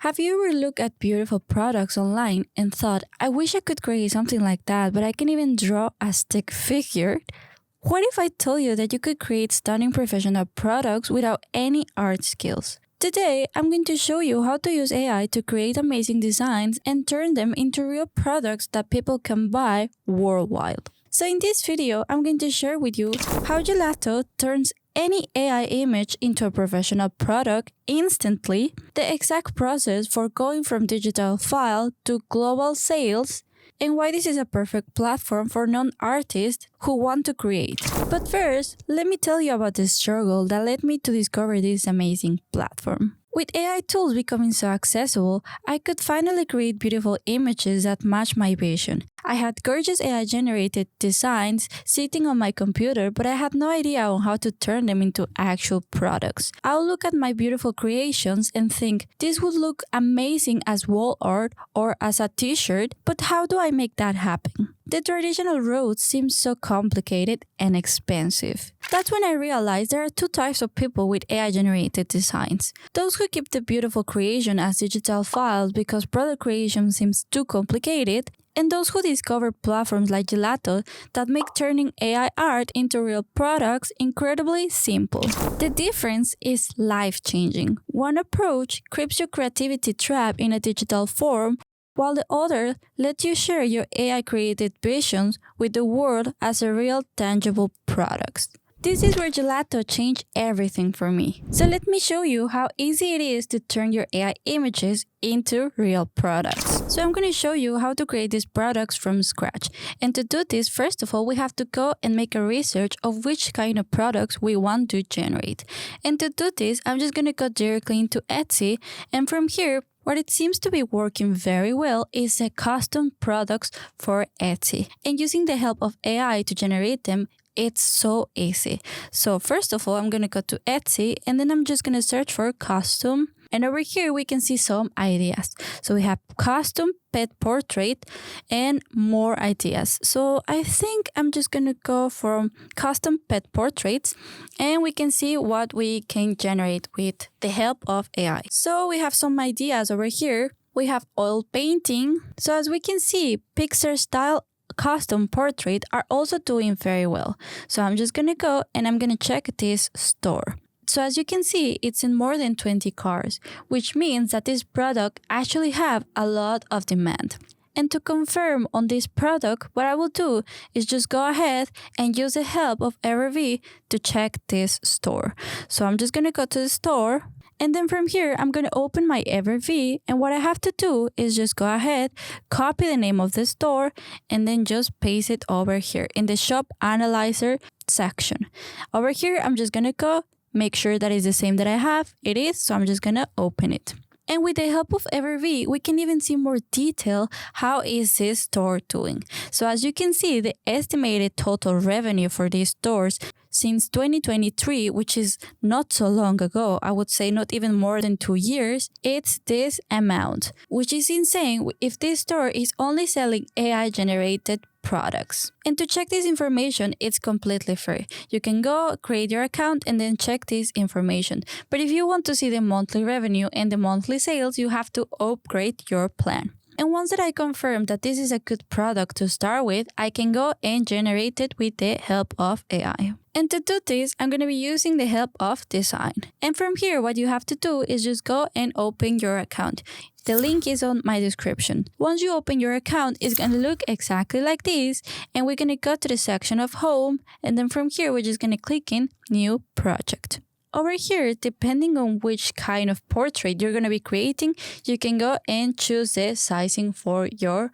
Have you ever looked at beautiful products online and thought, I wish I could create something like that, but I can't even draw a stick figure? What if I told you that you could create stunning professional products without any art skills? Today, I'm going to show you how to use AI to create amazing designs and turn them into real products that people can buy worldwide. So in this video, I'm going to share with you how Gelato turns any AI image into a professional product instantly, the exact process for going from digital file to global sales, and why this is a perfect platform for non-artists who want to create. But first, let me tell you about the struggle that led me to discover this amazing platform. With AI tools becoming so accessible, I could finally create beautiful images that match my vision. I had gorgeous AI-generated designs sitting on my computer, but I had no idea on how to turn them into actual products. I'll look at my beautiful creations and think, this would look amazing as wall art or as a t-shirt, but how do I make that happen? The traditional route seems so complicated and expensive. That's when I realized there are two types of people with AI-generated designs. Those who keep the beautiful creation as digital files because product creation seems too complicated, and those who discover platforms like Gelato that make turning AI art into real products incredibly simple. The difference is life-changing. One approach keeps your creativity trapped in a digital form, while the other lets you share your AI-created visions with the world as a real tangible products. This is where Gelato changed everything for me. So let me show you how easy it is to turn your AI images into real products. So I'm going to show you how to create these products from scratch. And to do this, first of all, we have to go and make a research of which kind of products we want to generate. And to do this, I'm just going to go directly into Etsy, and from here, what it seems to be working very well is a custom products for Etsy. And using the help of AI to generate them, it's so easy. So first of all, I'm going to go to Etsy, and then I'm just going to search for custom. And over here, we can see some ideas. So we have custom pet portrait and more ideas. So I think I'm just going to go from custom pet portraits, and we can see what we can generate with the help of AI. So we have some ideas over here. We have oil painting. So as we can see, Pixar style custom portrait are also doing very well. So I'm just going to go and I'm going to check this store. So as you can see, it's in more than 20 cars, which means that this product actually have a lot of demand. And to confirm on this product, what I will do is just go ahead and use the help of RV to check this store. So I'm just going to go to the store. And then from here, I'm going to open my Everv, and what I have to do is just go ahead, copy the name of the store, and then just paste it over here in the Shop Analyzer section. Over here, I'm just going to go make sure that it's the same that I have. It is, so I'm just going to open it. And with the help of Everv, we can even see more detail how is this store doing. So as you can see, the estimated total revenue for these stores since 2023, which is not so long ago, I would say not even more than 2 years, it's this amount, which is insane if this store is only selling AI-generated products. And to check this information, it's completely free. You can go create your account and then check this information. But if you want to see the monthly revenue and the monthly sales, you have to upgrade your plan. And once that I confirm that this is a good product to start with, I can go and generate it with the help of AI. And to do this, I'm going to be using the help of design. And from here, what you have to do is just go and open your account. The link is on my description. Once you open your account, it's going to look exactly like this. And we're going to go to the section of home. And then from here, we're just going to click in new project. Over here, depending on which kind of portrait you're going to be creating, you can go and choose the sizing for your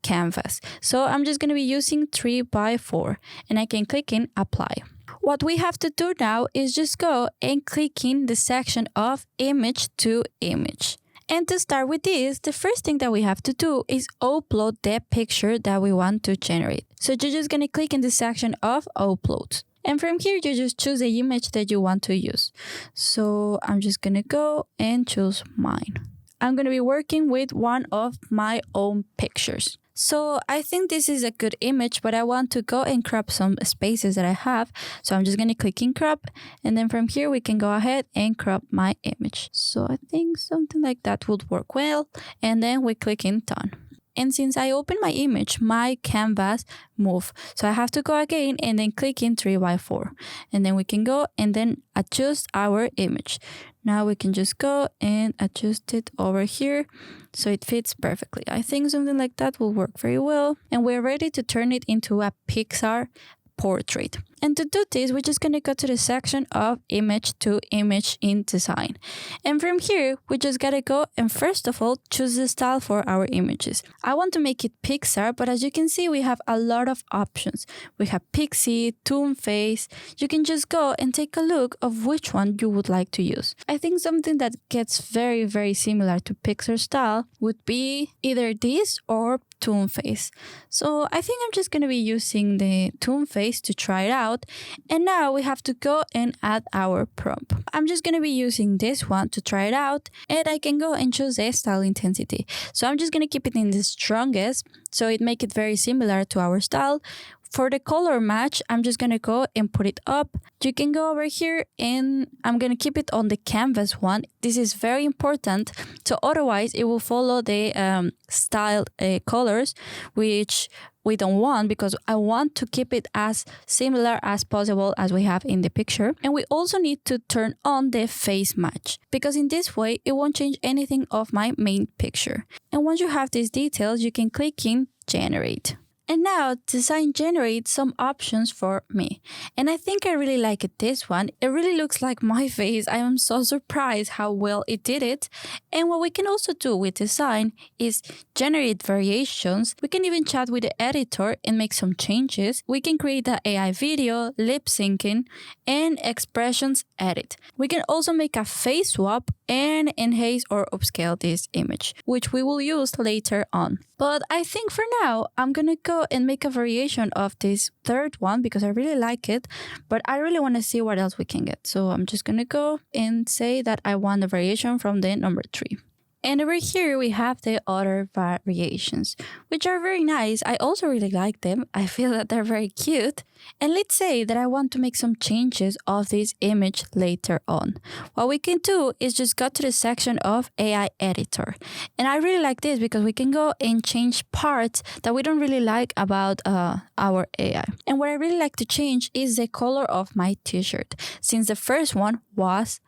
canvas. So I'm just going to be using 3x4, and I can click in apply. What we have to do now is just go and click in the section of image to image. And to start with this, the first thing that we have to do is upload the picture that we want to generate. So you're just going to click in the section of upload. And from here, you just choose the image that you want to use. So I'm just going to go and choose mine. I'm going to be working with one of my own pictures. So I think this is a good image, but I want to go and crop some spaces that I have. So I'm just going to click in crop, and then from here we can go ahead and crop my image. So I think something like that would work well. And then we click in done. And since I open my image, my canvas move. So I have to go again and then click in 3x4. And then we can go and then adjust our image. Now we can just go and adjust it over here so it fits perfectly. I think something like that will work very well. And we're ready to turn it into a Pixar portrait. And to do this, we're just going to go to the section of image to image in design. And from here, we just got to go and first of all, choose the style for our images. I want to make it Pixar, but as you can see, we have a lot of options. We have Pixie, Toon Face. You can just go and take a look of which one you would like to use. I think something that gets very, very similar to Pixar style would be either this or Toon Face. So I think I'm just going to be using the Toon Face to try it out. And now we have to go and add our prompt. I'm just going to be using this one to try it out, and I can go and choose the style intensity. So I'm just going to keep it in the strongest so it make it very similar to our style. For the color match, I'm just going to go and put it up. You can go over here and I'm going to keep it on the canvas one. This is very important. So otherwise it will follow the style colors, which we don't want because I want to keep it as similar as possible as we have in the picture. And we also need to turn on the face match because in this way, it won't change anything of my main picture. And once you have these details, you can click in generate. And now design generates some options for me. And I think I really like it, this one. It really looks like my face. I am so surprised how well it did it. And what we can also do with design is generate variations. We can even chat with the editor and make some changes. We can create the AI video, lip syncing, and expressions edit. We can also make a face swap and enhance or upscale this image, which we will use later on. But I think for now, I'm gonna go and make a variation of this third one because I really like it, but I really want to see what else we can get. So I'm just gonna go and say that I want a variation from the number 3. And over here, we have the other variations, which are very nice. I also really like them. I feel that they're very cute. And let's say that I want to make some changes of this image later on. What we can do is just go to the section of AI editor. And I really like this because we can go and change parts that we don't really like about our AI. And what I really like to change is the color of my t-shirt, since the first one was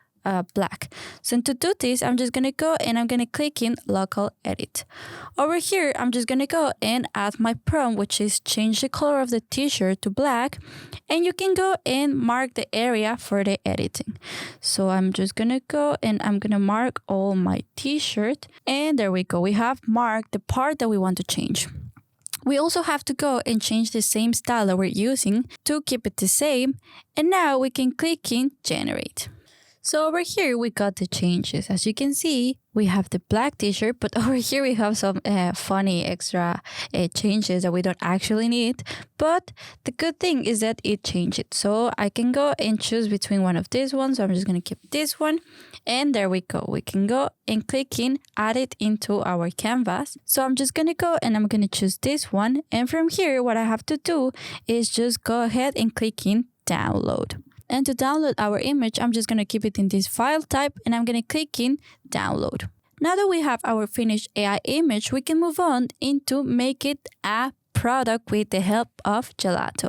black. So to do this, I'm just going to go and I'm going to click in local edit. Over here, I'm just going to go and add my prompt, which is change the color of the t-shirt to black. And you can go and mark the area for the editing. So I'm just going to go and I'm going to mark all my t-shirt. And there we go. We have marked the part that we want to change. We also have to go and change the same style that we're using to keep it the same. And now we can click in generate. So over here, we got the changes. As you can see, we have the black t-shirt, but over here we have some funny extra changes that we don't actually need. But the good thing is that it changed it. So I can go and choose between one of these ones. So I'm just going to keep this one. And there we go. We can go and click in, add it into our canvas. So I'm just going to go and I'm going to choose this one. And from here, what I have to do is just go ahead and click in download. And to download our image, I'm just going to keep it in this file type and I'm going to click in download. Now that we have our finished AI image, we can move on into make it a product with the help of Gelato.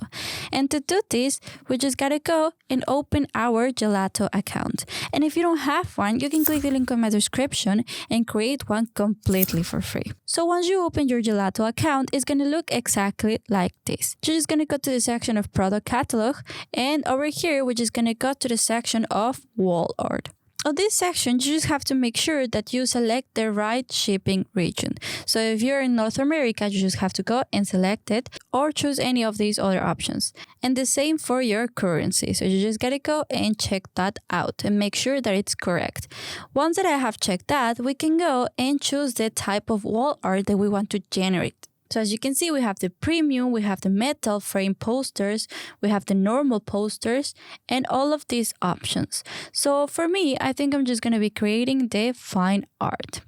And to do this, we just gotta go and open our Gelato account. And if you don't have one, you can click the link in my description and create one completely for free. So once you open your Gelato account, it's gonna look exactly like this. You're just gonna go to the section of product catalog, and over here, we're just gonna go to the section of wall art. On this section, you just have to make sure that you select the right shipping region. So if you're in North America, you just have to go and select it or choose any of these other options. And the same for your currency. So you just gotta go and check that out and make sure that it's correct. Once that I have checked that, we can go and choose the type of wall art that we want to generate. So as you can see, we have the premium, we have the metal frame posters, we have the normal posters, and all of these options. So for me, I think I'm just going to be creating the fine art.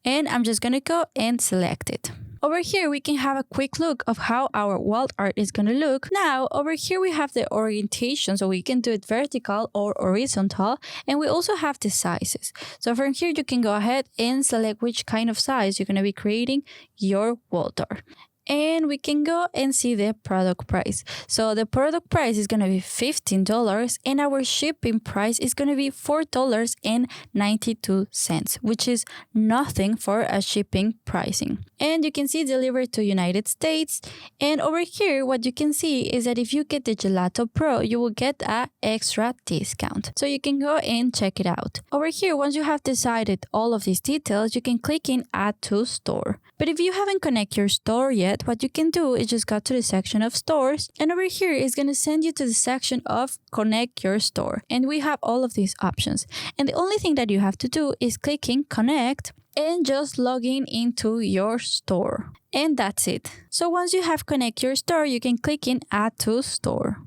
And I'm just going to go and select it. Over here, we can have a quick look of how our wall art is going to look. Now, over here, we have the orientation, so we can do it vertical or horizontal, and we also have the sizes. So from here, you can go ahead and select which kind of size you're going to be creating your wall art. And we can go and see the product price. So the product price is going to be $15 and our shipping price is going to be $4.92, which is nothing for a shipping pricing. And you can see delivered to United States. And over here, what you can see is that if you get the Gelato Pro, you will get an extra discount. So you can go and check it out. Over here, once you have decided all of these details, you can click in Add to Store. But if you haven't connected your store yet, what you can do is just go to the section of stores, and over here is going to send you to the section of connect your store, and we have all of these options. And the only thing that you have to do is click in connect and just log in into your store, and that's it. So once you have connect your store, you can click in add to store.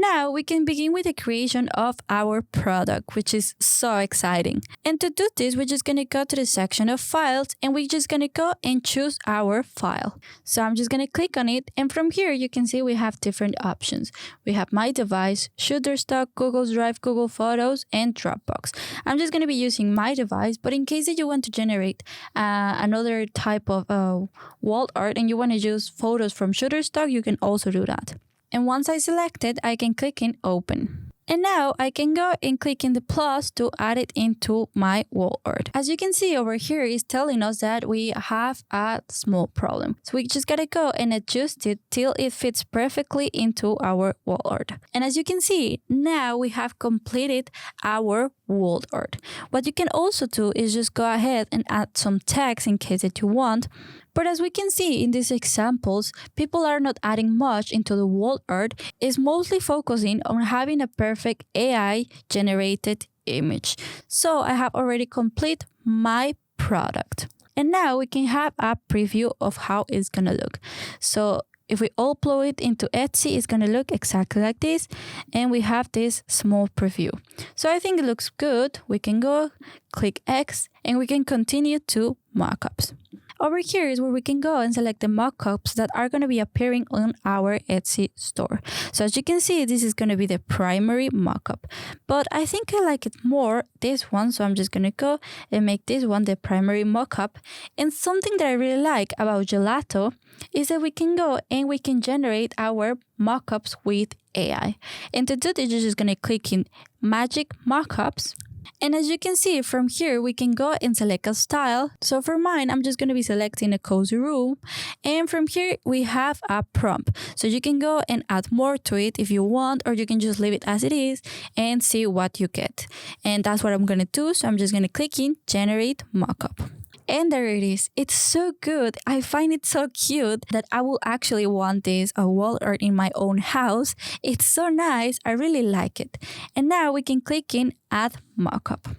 Now we can begin with the creation of our product, which is so exciting. And to do this, we're just going to go to the section of files and we're just going to go and choose our file. So I'm just going to click on it, and from here you can see we have different options. We have My Device, Shutterstock, Google Drive, Google Photos, and Dropbox. I'm just going to be using My Device, but in case that you want to generate another type of wall art and you want to use photos from Shutterstock, you can also do that. And once I select it, I can click in Open. And now I can go and click in the plus to add it into my wall art. As you can see over here, it's telling us that we have a small problem. So we just gotta go and adjust it till it fits perfectly into our wall art. And as you can see, now we have completed our wall art. What you can also do is just go ahead and add some text in case that you want. But as we can see in these examples, people are not adding much into the wall art. It's mostly focusing on having a perfect AI generated image. So I have already completed my product. And now we can have a preview of how it's gonna look. So if we upload it into Etsy, it's gonna look exactly like this. And we have this small preview. So I think it looks good. We can go, click X, and we can continue to Mockups. Over here is where we can go and select the mockups that are going to be appearing on our Etsy store. So as you can see, this is going to be the primary mockup. But I think I like it more, this one, so I'm just going to go and make this one the primary mockup. And something that I really like about Gelato is that we can go and we can generate our mockups with AI. And to do this, you're just going to click in Magic Mockups. And as you can see from here, we can go and select a style. So for mine, I'm just going to be selecting a cozy room. And from here, we have a prompt. So you can go and add more to it if you want, or you can just leave it as it is and see what you get. And that's what I'm going to do. So I'm just going to click in Generate Mockup. And there it is. It's so good. I find it so cute that I will actually want this wall art in my own house. It's so nice. I really like it. And now we can click in Add Mockup.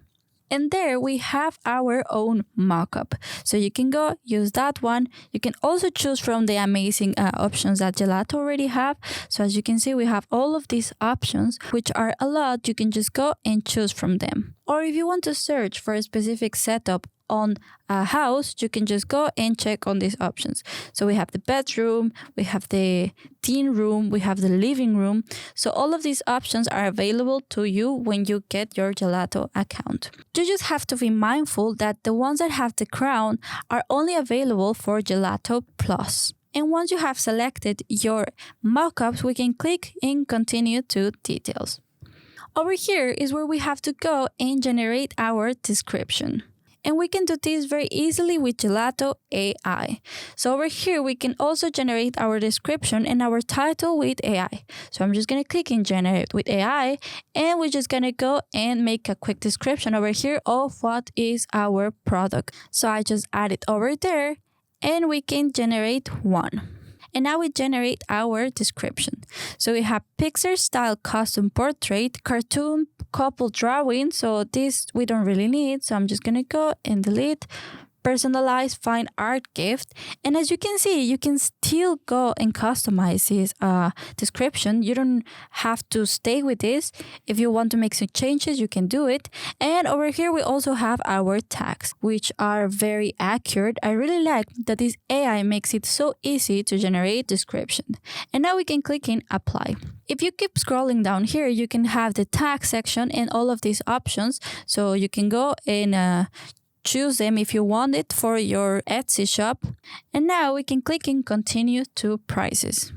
And there we have our own mockup. So you can go use that one. You can also choose from the amazing options that Gelato already have. So as you can see, we have all of these options, which are a lot. You can just go and choose from them. Or if you want to search for a specific setup on a house, you can just go and check on these options. So we have the bedroom, we have the teen room, we have the living room. So all of these options are available to you when you get your Gelato account. You just have to be mindful that the ones that have the crown are only available for Gelato Plus. And once you have selected your mockups, we can click in Continue to Details. Over here is where we have to go and generate our description. And we can do this very easily with Gelato AI. So over here, we can also generate our description and our title with AI. So I'm just going to click in Generate with AI, and we're just going to go and make a quick description over here of what is our product. So I just add it over there, and we can generate one. And now we generate our description. So we have Pixar style custom portrait, cartoon couple drawing. So this we don't really need. So I'm just going to go and delete. personalized fine art gift. And as you can see, you can still go and customize this description. You don't have to stay with this. If you want to make some changes, you can do it. And over here, we also have our tags, which are very accurate. I really like that this AI makes it so easy to generate description. And now we can click in apply. If you keep scrolling down here, you can have the tag section and all of these options. So you can go and choose them if you want it for your Etsy shop. And now we can click in continue to prices.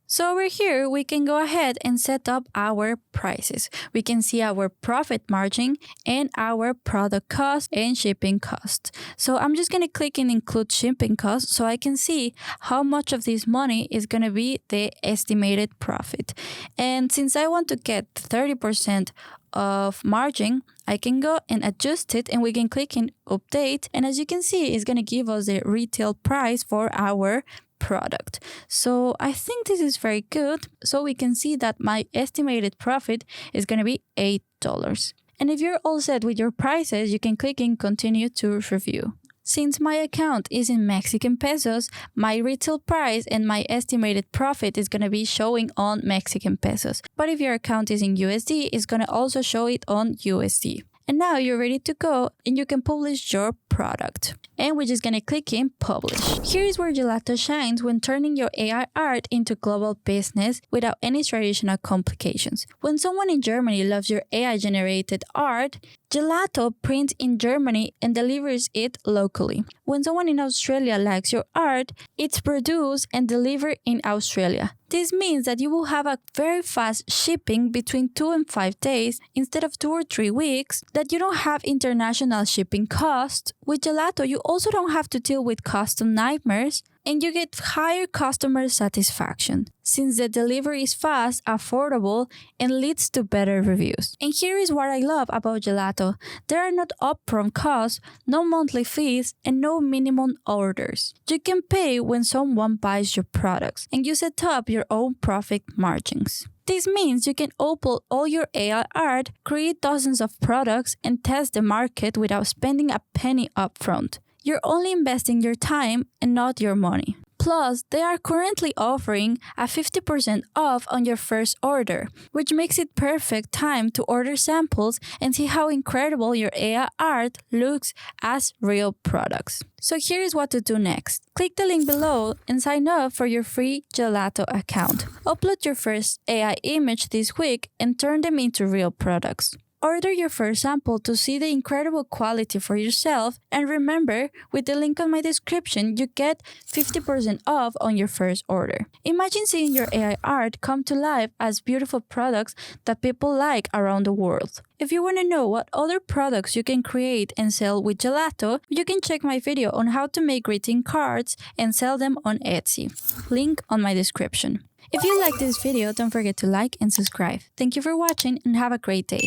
So over here, we can go ahead and set up our prices. We can see our profit margin and our product cost and shipping cost. So I'm just going to click in include shipping cost so I can see how much of this money is going to be the estimated profit. And since I want to get 30% of margin, I can go and adjust it and we can click in update. And as you can see, it's going to give us the retail price for our product. So I think this is very good. So we can see that my estimated profit is going to be $8. And if you're all set with your prices, you can click in continue to review. Since my account is in Mexican pesos, my retail price and my estimated profit is going to be showing on Mexican pesos. But if your account is in USD, it's going to also show it on USD. And now you're ready to go and you can publish your product. And we're just gonna click in publish. Here is where Gelato shines when turning your AI art into global business without any traditional complications. When someone in Germany loves your AI generated art, Gelato prints in Germany and delivers it locally. When someone in Australia likes your art, it's produced and delivered in Australia. This means that you will have a very fast shipping between 2 and 5 days instead of 2 or 3 weeks, that you don't have international shipping costs. With Gelato, you also don't have to deal with custom nightmares, and you get higher customer satisfaction since the delivery is fast, affordable, and leads to better reviews. And here is what I love about Gelato. There are not upfront costs, no monthly fees, and no minimum orders. You can pay when someone buys your products, and you set up your own profit margins. This means you can upload all your AI art, create dozens of products, and test the market without spending a penny upfront. You're only investing your time and not your money. Plus, they are currently offering a 50% off on your first order, which makes it perfect time to order samples and see how incredible your AI art looks as real products. So here is what to do next. Click the link below and sign up for your free Gelato account. Upload your first AI image this week and turn them into real products. Order your first sample to see the incredible quality for yourself, and remember, with the link on my description, you get 50% off on your first order. Imagine seeing your AI art come to life as beautiful products that people like around the world. If you want to know what other products you can create and sell with Gelato, you can check my video on how to make greeting cards and sell them on Etsy. Link on my description. If you like this video, don't forget to like and subscribe. Thank you for watching and have a great day.